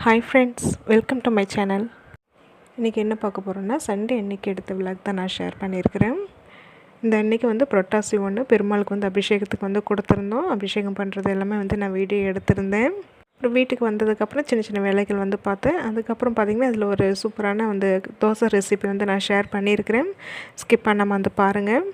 Hi friends, welcome to my channel. இன்றைக்கி என்ன பார்க்க போகிறோன்னா, சண்டே அன்றைக்கி எடுத்த விளாக் தான் நான் ஷேர் பண்ணியிருக்கிறேன். இந்த அன்றைக்கி வந்து புரட்டாசி ஒன்று பெருமாளுக்கு வந்து அபிஷேகத்துக்கு வந்து கொடுத்துருந்தோம். அபிஷேகம் பண்ணுறது எல்லாமே வந்து நான் வீடியோ எடுத்திருந்தேன். அப்புறம் வீட்டுக்கு வந்ததுக்கப்புறம் சின்ன சின்ன வேலைகள் வந்து பார்த்தேன். அதுக்கப்புறம் பார்த்திங்கன்னா இதில் ஒரு சூப்பரான வந்து தோசை ரெசிபி வந்து நான் ஷேர் பண்ணியிருக்கிறேன். ஸ்கிப் பண்ணாமல் வந்து பாருங்கள்.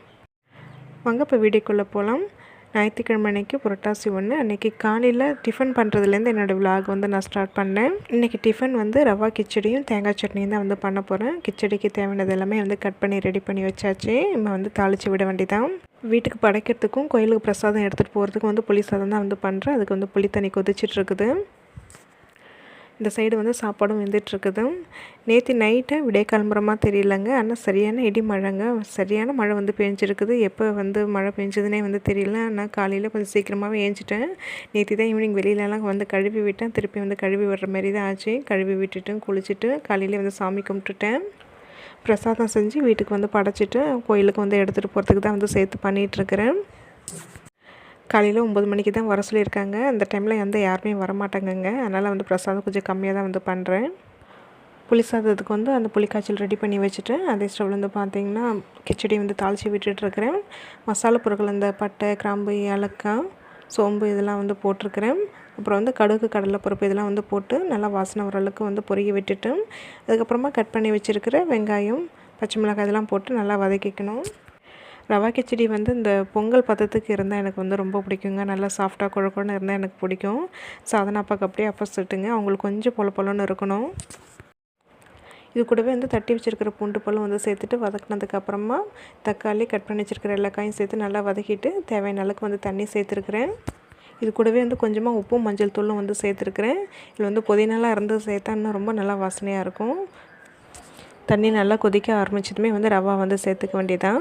வாங்க இப்போ வீடியோக்குள்ளே போகலாம். ஞாயிற்றுக்கிழமை அன்றைக்கி புரட்டாசி ஒன்று அன்றைக்கி காலையில் டிஃபன் பண்ணுறதுலேருந்து என்னோடய விலாக் வந்து நான் ஸ்டார்ட் பண்ணேன். இன்றைக்கி டிஃபன் வந்து ரவா கிச்சடியும் தேங்காய் சட்னியும் தான் வந்து பண்ண போகிறேன். கிச்சடிக்கு தேவையானது எல்லாமே வந்து கட் பண்ணி ரெடி பண்ணி வச்சாச்சு. நம்ம வந்து தாளித்து விட வேண்டியதான். வீட்டுக்கு படைக்கிறதுக்கும் கோயிலுக்கு பிரசாதம் எடுத்துகிட்டு போகிறதுக்கும் வந்து புளி சாதம் தான் வந்து பண்ணுறேன். அதுக்கு வந்து புளி தண்ணி கொதிச்சிட்ருக்குது. இந்த சைடு வந்து சாப்பாடும் வெந்துட்டுருக்குது. நேற்று நைட்டை விடை கிளம்புறமா தெரியலங்க. ஆனால் சரியான இடி மழைங்க. சரியான மழை வந்து பெஞ்சிருக்குது. எப்போ வந்து மழை பெஞ்சதுனே வந்து தெரியல. ஆனால் காலையில் கொஞ்சம் சீக்கிரமாகவே ஏஞ்சிட்டேன். நேற்று தான் ஈவினிங் வெளியிலலாம் வந்து கழுவி விட்டேன். திருப்பி வந்து கழுவி விடுற மாரி தான் ஆச்சு. கழுவி விட்டுட்டு குளிச்சுட்டு காலையிலே வந்து சாமி கும்பிட்டுட்டேன். பிரசாதம் செஞ்சு வீட்டுக்கு வந்து படைச்சிட்டு கோயிலுக்கு வந்து எடுத்துகிட்டு போகிறதுக்கு தான் வந்து சேர்த்து பண்ணிகிட்ருக்கிறேன். காலையில் 9 மணிக்கு தான் வர சொல்லியிருக்காங்க. அந்த டைமில் வந்து யாருமே வரமாட்டாங்கங்க. அதனால் வந்து பிரசாதம் கொஞ்சம் கம்மியாக தான் வந்து பண்ணுறேன். புளி சாதத்துக்கு வந்து அந்த புளிக்காய்ச்சல் ரெடி பண்ணி வச்சுட்டு அதே ஸ்டவ்வில் வந்து பார்த்திங்கன்னா கிச்சடி வந்து தாளித்து விட்டுட்டுருக்கிறேன். மசாலா பொருட்கள் இந்த பட்டை, கிராம்பு, ஏலக்காய், சோம்பு இதெல்லாம் வந்து போட்டிருக்கிறேன். அப்புறம் வந்து கடுகு, கடலைப்பருப்பு இதெல்லாம் வந்து போட்டு நல்லா வாசனை ஓரளவுக்கு வந்து பொரிய விட்டுட்டு அதுக்கப்புறமா கட் பண்ணி வச்சுருக்கிற வெங்காயம், பச்சை மிளகாய் இதெல்லாம் போட்டு நல்லா வதக்கிக்கணும். ரவா கிச்சடி வந்து இந்த பொங்கல் பதத்துக்கு இருந்தால் எனக்கு வந்து ரொம்ப பிடிக்குங்க. நல்லா சாஃப்டாக குழக்குன்னு இருந்தால் எனக்கு பிடிக்கும். சாதனா அப்பாவுக்கு அப்படியே ஆப்போசிட்டுங்க. அவங்களுக்கு கொஞ்சம் பொலன்னு இருக்கணும். இது கூடவே வந்து தட்டி வச்சுருக்கிற பூண்டு பழம் வந்து சேர்த்துட்டு வதக்கினதுக்கப்புறமா தக்காளி கட் பண்ணி வச்சுருக்கிற எல்லா காயும் சேர்த்து நல்லா வதக்கிட்டு தேவையான அளவுக்கு வந்து தண்ணி சேர்த்துருக்குறேன். இது கூடவே வந்து கொஞ்சமாக உப்பும் மஞ்சள் தூளும் வந்து சேர்த்துருக்குறேன். இதில் வந்து புதினாலாம் இருந்து சேர்த்தா இன்னும் ரொம்ப நல்லா வாசனையாக இருக்கும். தண்ணி நல்லா கொதிக்க ஆரம்பிச்சதுமே வந்து ரவா வந்து சேர்த்துக்க வேண்டியதான்.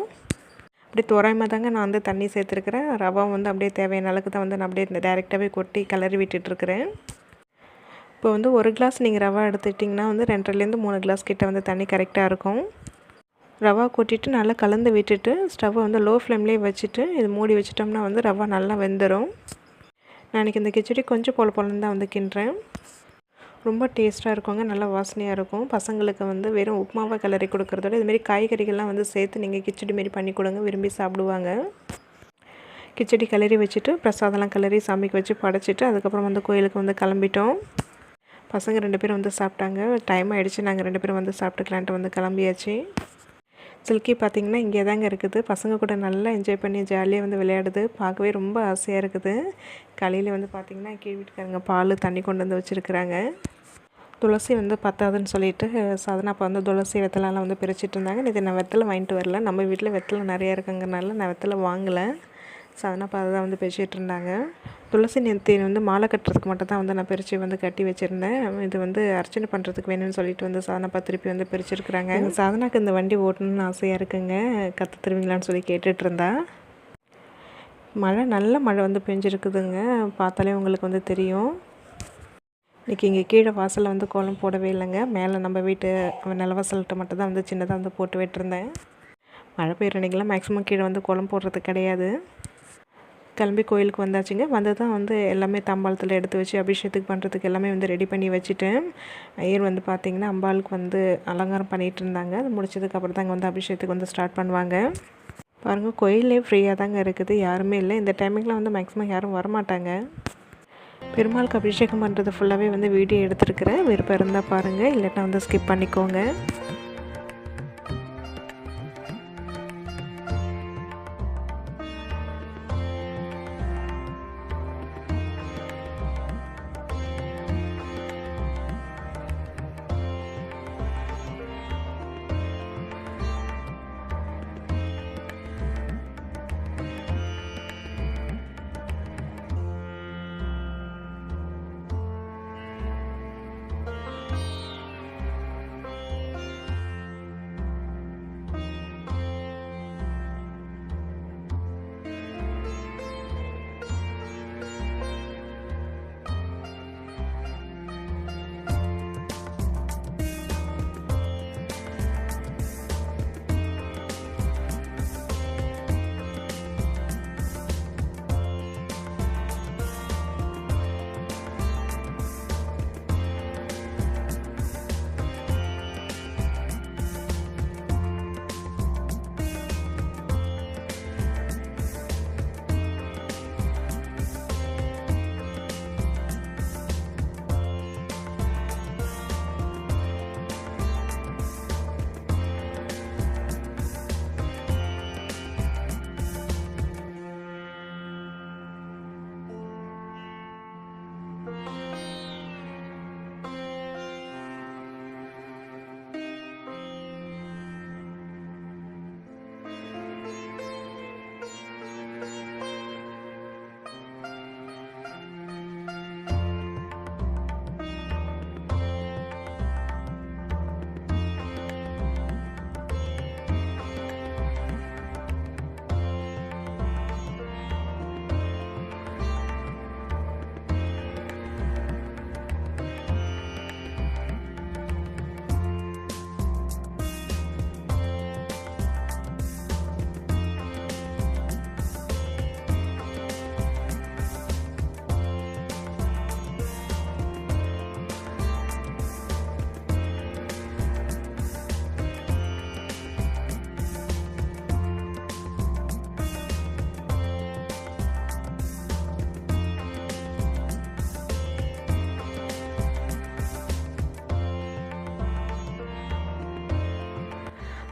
அப்படி தோராயமாக தாங்க நான் வந்து தண்ணி சேர்த்துருக்குறேன். ரவா வந்து அப்படியே தேவையான அளவுக்கு தான் வந்து நான் அப்படியே டைரெக்டாகவே கொட்டி கிளறி விட்டுட்டுருக்கிறேன். இப்போ வந்து 1 கிளாஸ் நீங்கள் ரவா எடுத்துட்டிங்கன்னா வந்து 2.5 3 கிளாஸ் கிட்ட வந்து தண்ணி கரெக்டாக இருக்கும். ரவா கொட்டிட்டு நல்லா கலந்து விட்டுட்டு ஸ்டவ்வை வந்து லோ ஃப்ளேம்லேயே வச்சுட்டு இது மூடி வச்சிட்டோம்னா வந்து ரவா நல்லா வெந்துடும். நான் இன்றைக்கி இந்த கிச்சடி கொஞ்சம் பொலன்னு தான் வந்து கிண்டுறேன். ரொம்ப டேஸ்ட்டாக இருக்குங்க. நல்லா வாசனையாக இருக்கும். பசங்களுக்கு வந்து வெறும் உப்புமாவை கிளறி கொடுக்குறதோட இதுமாரி காய்கறிகள்லாம் வந்து சேர்த்து நீங்கள் கிச்சடி மாரி பண்ணி கொடுங்க, விரும்பி சாப்பிடுவாங்க. கிச்சடி கிளறி வச்சுட்டு பிரசாதம்லாம் கிளறி சாமிக்கு வச்சு படைச்சிட்டு அதுக்கப்புறம் வந்து கோயிலுக்கு வந்து கிளம்பிட்டோம். பசங்க 2 பேரும் வந்து சாப்பிட்டாங்க. டைம் ஆகிடுச்சு. நாங்கள் 2 பேரும் வந்து சாப்பிட்டுக்கலான்ட்டு வந்து கிளம்பியாச்சு. சில்கி பார்த்திங்கன்னா இங்கே தாங்க இருக்குது. பசங்க கூட நல்லா என்ஜாய் பண்ணி ஜாலியாக வந்து விளையாடுது. பார்க்கவே ரொம்ப ஆசையாக இருக்குது. காலையில் வந்து பார்த்திங்கன்னா கீழ் வீட்டுக்காரங்க பால் தண்ணி கொண்டு வந்து வச்சுருக்குறாங்க. துளசி வந்து பத்தாதுன்னு சொல்லிட்டு சாதனா அப்போ வந்து துளசி வெத்தலைலாம் வந்து பிரிச்சுட்டு இருந்தாங்க. இது நான் வெத்தலை வாங்கிட்டு வரல. நம்ம வீட்டில் வெத்தலை நிறையா இருக்குங்கிறனால நான் வெத்தலை வாங்கலை. சாதனா அப்போ அதை தான் வந்து பிரிச்சுட்டு இருந்தாங்க. துளசி நேர்த்தி வந்து மாலை கட்டுறதுக்கு மட்டும் தான் வந்து நான் பிரித்து வந்து கட்டி வச்சுருந்தேன். இது வந்து அர்ச்சனை பண்ணுறதுக்கு வேணும்னு சொல்லிட்டு வந்து சாதனாப்பா திருப்பி வந்து பிரிச்சுருக்குறாங்க. சாதனாக்கு இந்த வண்டி ஓட்டணும்னு ஆசையாக இருக்குங்க. கற்று தருவீங்களான்னு சொல்லி கேட்டுட்ருந்தா. நல்ல மழை வந்து பெஞ்சிருக்குதுங்க. பார்த்தாலே உங்களுக்கு வந்து தெரியும். இன்றைக்கி இங்கே கீழே வாசலில் வந்து கோலம் போடவே இல்லைங்க. மேலே நம்ம வீட்டு நிலவாசல்கிட்ட மட்டும் தான் வந்து சின்னதாக வந்து போட்டு விட்டுருந்தேன். மழை பெய்கிற அன்றைக்கெலாம் மேக்ஸிமம் கீழே வந்து கோலம் போடுறது கிடையாது. கிளம்பி கோயிலுக்கு வந்தாச்சுங்க. வந்து தான் வந்து எல்லாமே தாம்பாளத்தில் எடுத்து வச்சு அபிஷேகத்துக்கு பண்ணுறதுக்கு எல்லாமே வந்து ரெடி பண்ணி வச்சுட்டேன். ஐயர் வந்து பார்த்திங்கன்னா அம்பாளுக்கு வந்து அலங்காரம் பண்ணிகிட்டு இருந்தாங்க. அது முடிச்சதுக்கப்புறம் தாங்க வந்து அபிஷேகத்துக்கு வந்து ஸ்டார்ட் பண்ணுவாங்க. பாருங்கள், கோயிலே ஃப்ரீயாக தாங்க இருக்குது. யாருமே இல்லை. இந்த டைமிங்கில் வந்து மேக்ஸிமம் யாரும் வரமாட்டாங்க. பெருமாளுக்கு அபிஷேகம் பண்ணுறது ஃபுல்லாகவே வந்து வீடியோ எடுத்துருக்கிறேன். விருப்பம் இருந்தால் பாருங்கள், இல்லைன்னா வந்து ஸ்கிப் பண்ணிக்கோங்க.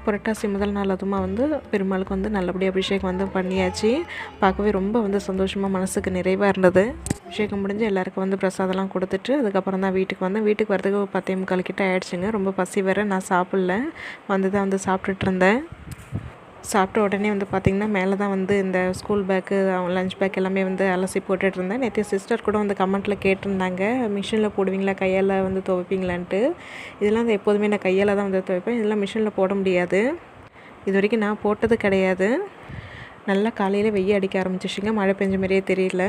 புரட்டாசி முதல் நாள் அதுமா வந்து பெருமாளுக்கு வந்து நல்லபடியாக அபிஷேகம் வந்து பண்ணியாச்சு. பார்க்கவே ரொம்ப வந்து சந்தோஷமாக மனசுக்கு நிறைவாக இருந்தது. அபிஷேகம் முடிஞ்சு எல்லாருக்கும் வந்து பிரசாதம்லாம் கொடுத்துட்டு அதுக்கப்புறம் தான் வீட்டுக்கு வந்தேன். வீட்டுக்கு வரதுக்கு 10:45 கிட்ட ஆகிடுச்சுங்க. ரொம்ப பசி வேறு, நான் சாப்பிடல, வந்து தான் வந்து சாப்பிட்டுட்டு இருந்தேன். சாப்பிட்ட உடனே வந்து பார்த்திங்கன்னா மேலே தான் வந்து இந்த ஸ்கூல் பேக்கு லஞ்ச் பேக் எல்லாமே வந்து அலசி போட்டுட்டு இருந்தேன். நேற்று சிஸ்டர் கூட வந்து கமெண்ட்டில் கேட்டிருந்தாங்க, மிஷினில் போடுவீங்களா கையால் வந்து துவைப்பீங்களான்ட்டு. இதெல்லாம் வந்து எப்போதுமே நான் கையால் தான் வந்து துவைப்பேன். இதெல்லாம் மிஷினில் போட முடியாது. இது வரைக்கும் நான் போட்டது கிடையாது. நல்லா காலையில் வெய்ய அடிக்க ஆரம்பிச்சிச்சுங்க. மழை பெஞ்ச மாதிரியே தெரியல.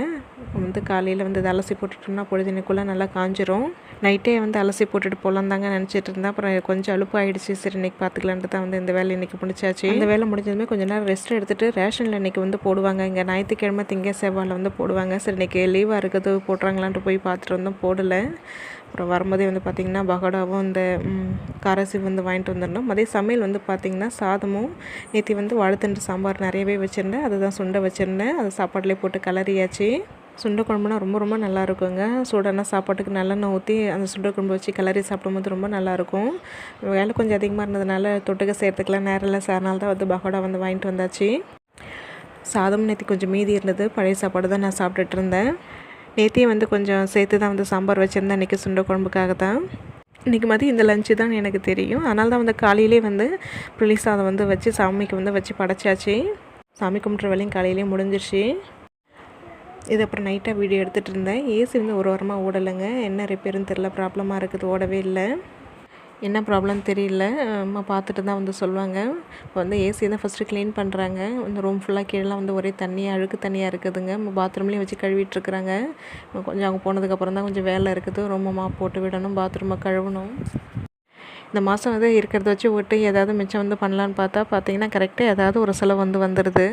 வந்து காலையில் வந்து இதை அலசி போட்டுட்டோம்னா பொழுதுனைக்குள்ளே நல்லா காஞ்சிரும். நைட்டே வந்து அலசி போட்டுட்டு போகலாம் தாங்க நினச்சிட்டு இருந்தேன். அப்புறம் கொஞ்சம் அலுப்பு ஆகிடுச்சு. சரி இன்றைக்கி பார்த்துக்கலான்ட்டு தான் வந்து இந்த வேலை இன்றைக்கி முடிச்சாச்சு. இந்த வேலை முடிஞ்சதுமே கொஞ்சம் நேரம் ரெஸ்ட் எடுத்துகிட்டு ரேஷனில் இன்றைக்கி வந்து போடுவாங்க. இங்கே ஞாயிற்றுக்கிழமை திங்க செவ்வாயில் வந்து போடுவாங்க. சரி இன்றைக்கி லீவாக இருக்குது போடுறாங்களான்ட்டு போய் பார்த்துட்டு வந்தோம், போடலை. அப்புறம் வரும்போதே வந்து பார்த்திங்கன்னா பகோடாவும் இந்த காரசி வந்து வாங்கிட்டு வந்துடணும். மதிய சமையல் வந்து பார்த்திங்கன்னா சாதமும் நேற்று வந்து வாழைத்தண்டு சாம்பார் நிறையவே வச்சுருந்தேன். அதுதான் சுண்டை வச்சுருந்தேன். அதை சாப்பாட்டிலே போட்டு கிளறியாச்சு. சுண்டை குழம்புனா ரொம்ப ரொம்ப நல்லா இருக்குங்க. சூடான சாப்பாட்டுக்கு நல்லெண்ணெய் ஊற்றி அந்த சுண்டை குழம்பு வச்சு கிளறி சாப்பிடும்போது ரொம்ப நல்லாயிருக்கும். வேலை கொஞ்சம் அதிகமாக இருந்ததுனால தொட்டுக்க செய்கிறதுக்கெலாம் நேரம் இல்லை. அதனால தான் வந்து பகோடா வந்து வாங்கிட்டு வந்தாச்சு. சாதம் நேற்று கொஞ்சம் மீதி இருந்தது. பழைய சாப்பாடு தான் நான் சாப்பிட்டுட்டு இருந்தேன். நேற்றையும் வந்து கொஞ்சம் சேர்த்து தான் வந்து சாம்பார் வச்சுருந்தேன். இன்றைக்கி சுண்டை குழம்புக்காக தான். இன்றைக்கி மதியம் இந்த லஞ்சு தான் எனக்கு தெரியும். அதனால தான் வந்து காலையிலே வந்து புளி சாதம் வந்து வச்சு சாமிக்கு வந்து வச்சு படைச்சாச்சு. சாமி கும்பிட்ற வேலையும் காலையிலேயே முடிஞ்சிருச்சு. இது அப்புறம் நைட்டாக வீடியோ எடுத்துகிட்டு இருந்தேன். ஏசி வந்து ஒரு வாரமாக ஓடலைங்க. என்ன ரிப்பேருன்னு தெரியல, ப்ராப்ளமாக இருக்குது, ஓடவே இல்லை. என்ன ப்ராப்ளம் தெரியல, அம்மா பார்த்துட்டு தான் வந்து சொல்லுவாங்க. இப்போ வந்து ஏசி தான் ஃபஸ்ட்டு க்ளீன் பண்ணுறாங்க. இந்த ரூம் ஃபுல்லாக கீழெலாம் வந்து ஒரே தண்ணியாக அழுக்கு தண்ணியாக இருக்குதுங்க. பாத்ரூம்லேயும் வச்சு கழுவிட்டுருக்குறாங்க. கொஞ்சம் அவங்க போனதுக்கப்புறம் தான் கொஞ்சம் வேலை இருக்குது. ரொம்ப மாப் போட்டு விடணும், பாத்ரூமை கழுவணும். இந்த மாதம் வந்து இருக்கிறத வச்சு விட்டு ஏதாவது மிச்சம் வந்து பண்ணலான்னு பார்த்தீங்கன்னா கரெக்டாக ஏதாவது ஒரு செலவு வந்து வந்துடுது.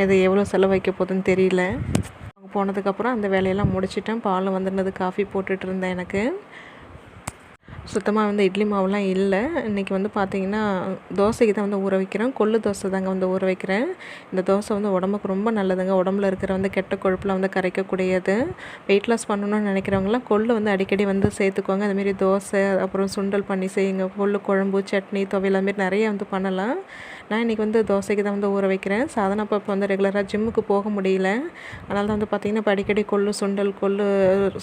இது எவ்வளோ செலவு வைக்க போகுதுன்னு தெரியல. அவங்க போனதுக்கப்புறம் அந்த வேலையெல்லாம் முடிச்சிட்டேன். பால் வந்துருந்தது, காஃபி போட்டுட்டு இருந்தேன். எனக்கு சுத்தமாக வந்து இட்லி மாவுலாம் இல்லை. இன்றைக்கி வந்து பார்த்திங்கன்னா தோசைக்கு தான் வந்து ஊற வைக்கிறேன். கொள்ளு தோசை தாங்க வந்து ஊற வைக்கிறேன். இந்த தோசை வந்து உடம்புக்கு ரொம்ப நல்லதுங்க. உடம்புல இருக்கிற வந்து கெட்ட கொழுப்பில் வந்து கரைக்கக்கூடியது. வெயிட் லாஸ் பண்ணணும்னு நினைக்கிறவங்களாம் கொள்ளு வந்து அடிக்கடி வந்து சேர்த்துக்கோங்க. அதுமாரி தோசை அப்புறம் சுண்டல் பண்ணி செய்யுங்க. கொள்ளு குழம்பு, சட்னி, துவையல் அதுமாரி நிறைய வந்து பண்ணலாம். நான் இன்றைக்கி வந்து தோசைக்கு தான் வந்து ஊற வைக்கிறேன். சாதனை இப்போ வந்து ரெகுலராக ஜிம்முக்கு போக முடியல. அதனால தான் வந்து பார்த்திங்கன்னா இப்போ அடிக்கடி கொள்ளு சுண்டல், கொள்ளு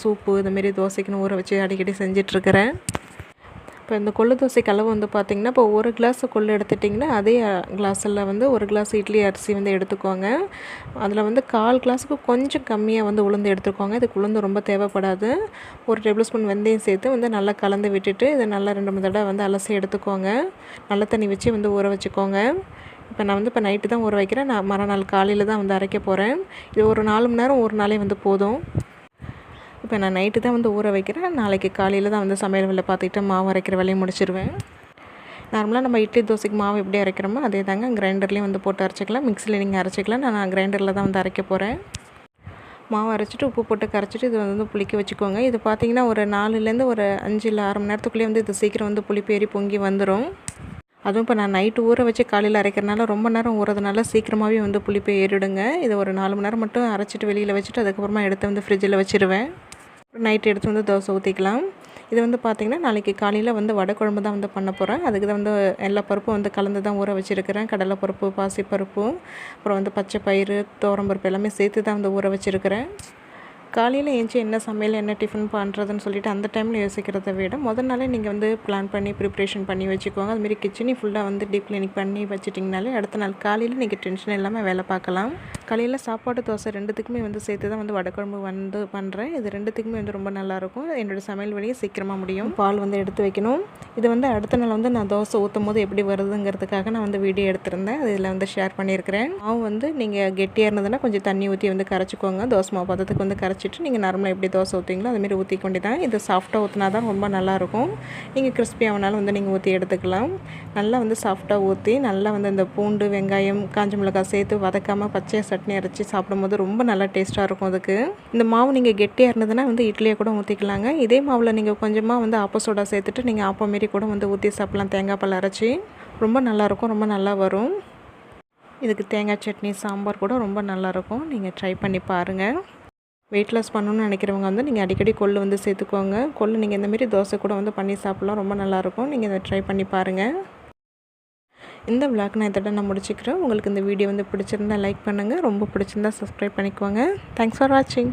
சூப்பு இதுமாரி தோசைக்குன்னு ஊற வச்சு அடிக்கடி செஞ்சிட்ருக்கிறேன். இப்போ இந்த கொள்ளு தோசைக்கு அளவு வந்து பார்த்திங்கன்னா இப்போ 1 கிளாஸ் கொள்ளு எடுத்துட்டிங்கன்னா அதே கிளாஸில் வந்து 1 கிளாஸ் இட்லி அரிசி வந்து எடுத்துக்கோங்க. அதில் வந்து 1/4 கிளாஸுக்கு கொஞ்சம் கம்மியாக வந்து உளுந்து எடுத்துக்கோங்க. இதுக்கு உளுந்து ரொம்ப தேவைப்படாது. 1 டேபிள் ஸ்பூன் வெந்தயம் சேர்த்து வந்து நல்லா கலந்து விட்டுட்டு இதை நல்லா 2-3 தடவை வந்து அலசி எடுத்துக்கோங்க. நல்ல தண்ணி வச்சு வந்து ஊற வச்சுக்கோங்க. இப்போ நான் வந்து இப்போ நைட்டு தான் ஊற வைக்கிறேன். நான் மறுநாள் காலையில் தான் வந்து அரைக்க போகிறேன். இது ஒரு 4 மணி நேரம் ஒரு நாளே வந்து போதும். இப்போ நான் நைட்டு தான் வந்து ஊற வைக்கிறேன். நாளைக்கு காலையில் தான் வந்து சமையல் வேலை பார்த்துக்கிட்டு மாவு அரைக்கிற வேலையை முடிச்சிடுவேன். நார்மலாக நம்ம இட்லி தோசைக்கு மாவு எப்படி அரைக்கிறோமோ அதே தாங்க கிரைண்டர்லேயும் வந்து போட்டு அரைச்சிக்கலாம். மிக்ஸியில் நீங்கள் அரைச்சிக்கலாம். நான் கிரைண்டரில் தான் வந்து அரைக்க போகிறேன். மாவு அரைச்சிட்டு உப்பு போட்டு கரைச்சிட்டு இது வந்து புளிக்க வச்சுக்கோங்க. இது பார்த்திங்கன்னா ஒரு 4லேருந்து ஒரு 5 இல்லை 6 மணி நேரத்துக்குள்ளேயே வந்து இது சீக்கிரம் வந்து புளிப்பேறி பொங்கி வந்துடும். அதுவும் இப்போ நான் நைட்டு ஊற வச்சு காலையில் அரைக்கிறனால ரொம்ப நேரம் ஊறதுனால சீக்கிரமாகவே வந்து புளிப்பு ஏறிடுங்க. இதை ஒரு 4 மணி நேரம் மட்டும் அரைச்சிட்டு வெளியில் வச்சுட்டு அதுக்கப்புறமா எடுத்து வந்து ஃப்ரிட்ஜில் வச்சுருவேன். நைட்டு எடுத்து வந்து தோசை ஊற்றிக்கலாம். இது வந்து பார்த்திங்கன்னா நாளைக்கு காலையில் வந்து வடை குழம்பு தான் வந்து பண்ண போகிறேன். அதுக்கு தான் வந்து எல்லா பருப்பும் வந்து கலந்து தான் ஊற வச்சுருக்கிறேன். கடலைப்பருப்பு, பாசிப்பருப்பு, அப்புறம் வந்து பச்சை பயிறு, துவரம்பருப்பு எல்லாமே சேர்த்து தான் வந்து ஊற வச்சுருக்கிறேன். காலையில் ஏஞ்சி என்ன சமையல் என்ன டிஃபன் பண்ணுறதுன்னு சொல்லிட்டு அந்த டைமில் யோசிக்கிறத விட முதல் நாளே நீங்கள் வந்து பிளான் பண்ணி ப்ரிப்ரேஷன் பண்ணி வச்சுக்கோங்க. அதுமாரி கிச்சனையும் ஃபுல்லாக வந்து டீப் கிளீனிங் பண்ணி வச்சுட்டிங்கனாலே அடுத்த நாள் காலையில் நீங்கள் டென்ஷன் இல்லாமல் வேலை பார்க்கலாம். காலையில் சாப்பாடு தோசை ரெண்டுத்துக்குமே வந்து சேர்த்து தான் வந்து வடைக்குழம்பு வந்து பண்ணுறேன். இது ரெண்டுத்துக்குமே வந்து ரொம்ப நல்லாயிருக்கும். என்னோடய சமையல் வழியை சீக்கிரமாக முடியும். பால் வந்து எடுத்து வைக்கணும். இது வந்து அடுத்த நாள் வந்து நான் தோசை ஊற்றும் போது எப்படி வருதுங்கிறதுக்காக நான் வந்து வீடியோ எடுத்திருந்தேன். அதில் வந்து ஷேர் பண்ணியிருக்கிறேன். மாவு வந்து நீங்கள் கெட்டியாக இருந்ததுன்னா கொஞ்சம் தண்ணி ஊற்றி வந்து கரைச்சிக்கோங்க. தோசை மாவு பதத்துக்கு வந்து கரைச்சிட்டு நீங்கள் நார்மலாக எப்படி தோசை ஊற்றுவீங்களோ அதுமாரி ஊற்றி கொண்டு தான். இது சாஃப்டாக ஊற்றினா தான் ரொம்ப நல்லாயிருக்கும். நீங்கள் கிறிஸ்பியாகனாலும் வந்து நீங்கள் ஊற்றி எடுத்துக்கலாம். நல்லா வந்து சாஃப்டாக ஊற்றி நல்லா வந்து இந்த பூண்டு, வெங்காயம், காஞ்ச மிளகாய் சேர்த்து வதக்காமல் பச்சை சட்னி அரைச்சி சாப்பிடும்போது ரொம்ப நல்லா டேஸ்ட்டாக இருக்கும். அதுக்கு இந்த மாவு நீங்கள் கெட்டியாக இருந்ததுன்னா வந்து இட்லியை கூட ஊற்றிக்கலாங்க. இதே மாவில் நீங்கள் கொஞ்சமாக வந்து ஆப்ப சோடா சேர்த்துட்டு நீங்கள் ஆப்பம் மாரி கூட வந்து ஊற்றி சாப்பிட்லாம். தேங்காய் பால் அரைச்சி ரொம்ப நல்லாயிருக்கும், ரொம்ப நல்லா வரும். இதுக்கு தேங்காய் சட்னி, சாம்பார் கூட ரொம்ப நல்லாயிருக்கும். நீங்கள் ட்ரை பண்ணி பாருங்கள். வெயிட் லாஸ் பண்ணணும்னு நினைக்கிறவங்க வந்து நீங்கள் அடிக்கடி கொள்ளு வந்து சேர்த்துக்கோங்க. கொள்ளு நீங்கள் இந்தமாரி தோசை கூட வந்து பண்ணி சாப்பிட்லாம், ரொம்ப நல்லாயிருக்கும். நீங்கள் இதை ட்ரை பண்ணி பாருங்கள். இந்த விளாக் நான் இதோட நான் முடிச்சுக்கிறேன். உங்களுக்கு இந்த வீடியோ வந்து பிடிச்சிருந்தா லைக் பண்ணுங்கள், ரொம்ப பிடிச்சிருந்தா சப்ஸ்கிரைப் பண்ணிக்கோங்க. தேங்க்ஸ் ஃபார் வாட்சிங்.